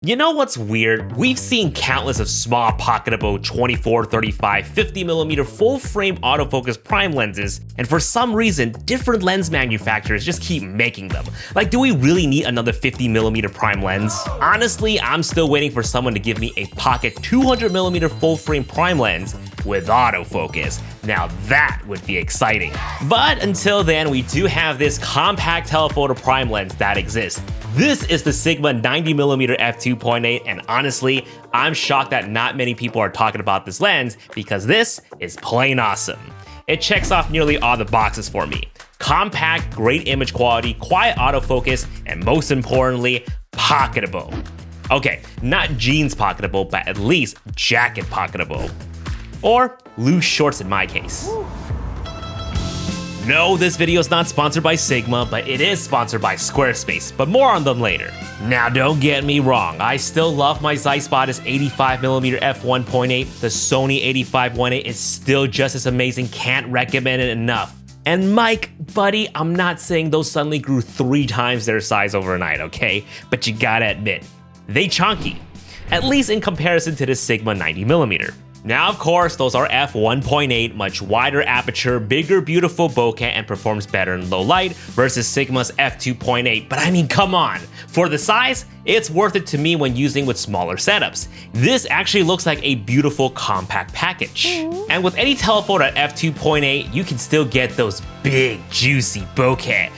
You know what's weird? We've seen countless of small pocketable 24, 35, 50mm full-frame autofocus prime lenses, and for some reason, different lens manufacturers just keep making them. Like, do we really need another 50mm prime lens? Honestly, I'm still waiting for someone to give me a pocket 200mm full-frame prime lens with autofocus. Now that would be exciting. But until then, we do have this compact telephoto prime lens that exists. This is the Sigma 90mm f2.8, and honestly, I'm shocked that not many people are talking about this lens because this is plain awesome. It checks off nearly all the boxes for me. Compact, great image quality, quiet autofocus, and most importantly, pocketable. Okay, not jeans pocketable, but at least jacket pocketable. Or loose shorts in my case. No, this video is not sponsored by Sigma, but it is sponsored by Squarespace, but more on them later. Now don't get me wrong, I still love my Zeissbotis 85mm f1.8. The Sony 85-1.8 is still just as amazing, can't recommend it enough. And Mike, buddy, I'm not saying those suddenly grew 3 times their size overnight, okay? But you gotta admit, they chunky. At least in comparison to the Sigma 90mm. Now, of course, those are f1.8, much wider aperture, bigger, beautiful bokeh, and performs better in low light versus Sigma's f2.8. But I mean, come on. For the size, it's worth it to me when using with smaller setups. This actually looks like a beautiful compact package. And with any telephoto at f2.8, you can still get those big, juicy bokeh.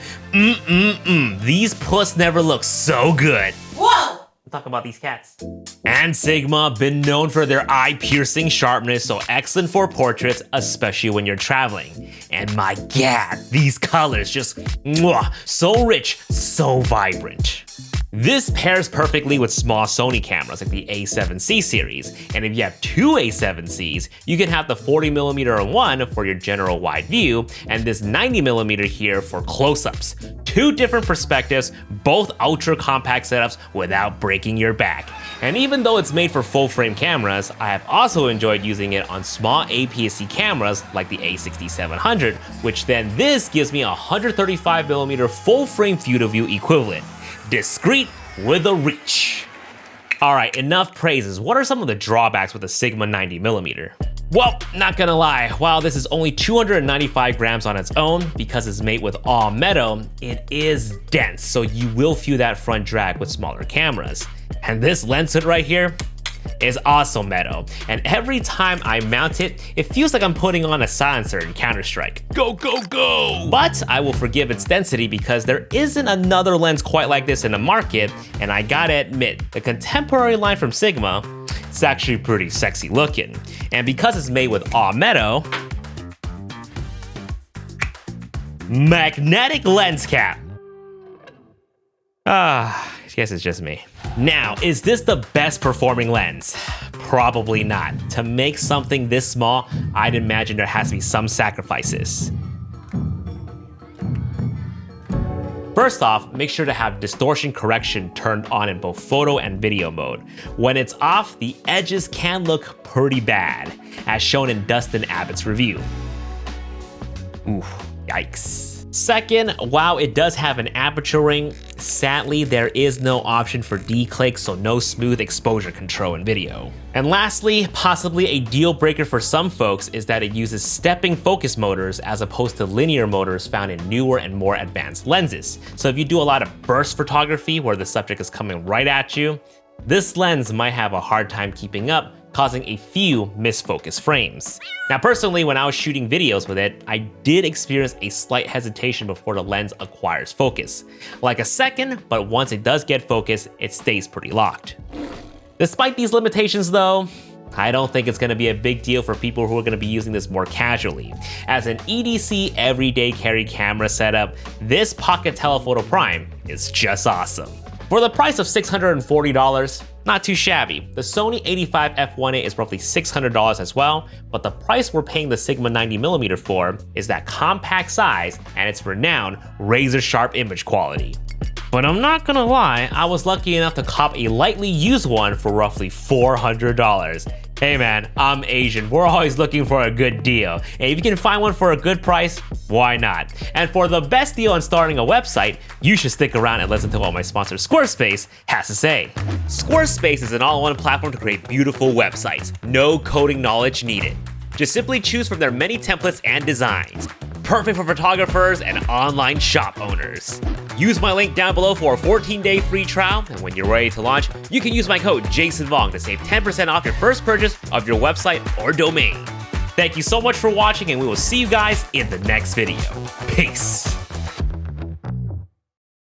These puss never look so good. Whoa! Talk about these cats. And Sigma, been known for their eye-piercing sharpness, so excellent for portraits, especially when you're traveling. And my god, these colors just mwah, so rich, so vibrant. This pairs perfectly with small Sony cameras like the A7C series, and if you have 2 A7Cs, you can have the 40mm one for your general wide view, and this 90mm here for close-ups. 2 different perspectives, both ultra-compact setups without breaking your back. And even though it's made for full-frame cameras, I have also enjoyed using it on small APS-C cameras like the A6700, which then this gives me a 135mm full-frame field-of-view equivalent. Discreet with a reach. Alright, enough praises. What are some of the drawbacks with the Sigma 90mm? Well, not gonna lie, while this is only 295 grams on its own, because it's made with all metal, it is dense, so you will feel that front drag with smaller cameras. And this lens hood right here is also metal, and every time I mount it, it feels like I'm putting on a silencer in Counter-Strike. Go, go, go! But I will forgive its density because there isn't another lens quite like this in the market, and I gotta admit, the contemporary line from Sigma, it's actually pretty sexy looking. And because it's made with all metal, magnetic lens cap. I guess it's just me. Now, is this the best performing lens? Probably not. To make something this small, I'd imagine there has to be some sacrifices. First off, make sure to have distortion correction turned on in both photo and video mode. When it's off, the edges can look pretty bad, as shown in Dustin Abbott's review. Oof, yikes. Second, while it does have an aperture ring, sadly there is no option for declick, so no smooth exposure control in video. And lastly, possibly a deal breaker for some folks is that it uses stepping focus motors as opposed to linear motors found in newer and more advanced lenses. So if you do a lot of burst photography where the subject is coming right at you, this lens might have a hard time keeping up, causing a few misfocused frames. Now personally, when I was shooting videos with it, I did experience a slight hesitation before the lens acquires focus. Like a second, but once it does get focus, it stays pretty locked. Despite these limitations though, I don't think it's gonna be a big deal for people who are gonna be using this more casually. As an EDC everyday carry camera setup, this Pocket Telephoto Prime is just awesome. For the price of $640, not too shabby. The Sony 85 f1.8 is roughly $600 as well, but the price we're paying the Sigma 90mm for is that compact size and its renowned razor-sharp image quality. But I'm not gonna lie, I was lucky enough to cop a lightly used one for roughly $400. Hey man, I'm Asian. We're always looking for a good deal. And if you can find one for a good price, why not? And for the best deal on starting a website, you should stick around and listen to what my sponsor Squarespace has to say. Squarespace is an all-in-one platform to create beautiful websites. No coding knowledge needed. Just simply choose from their many templates and designs. Perfect for photographers and online shop owners. Use my link down below for a 14-day free trial, and when you're ready to launch, you can use my code JASONVONG to save 10% off your first purchase of your website or domain. Thank you so much for watching, and we will see you guys in the next video. Peace.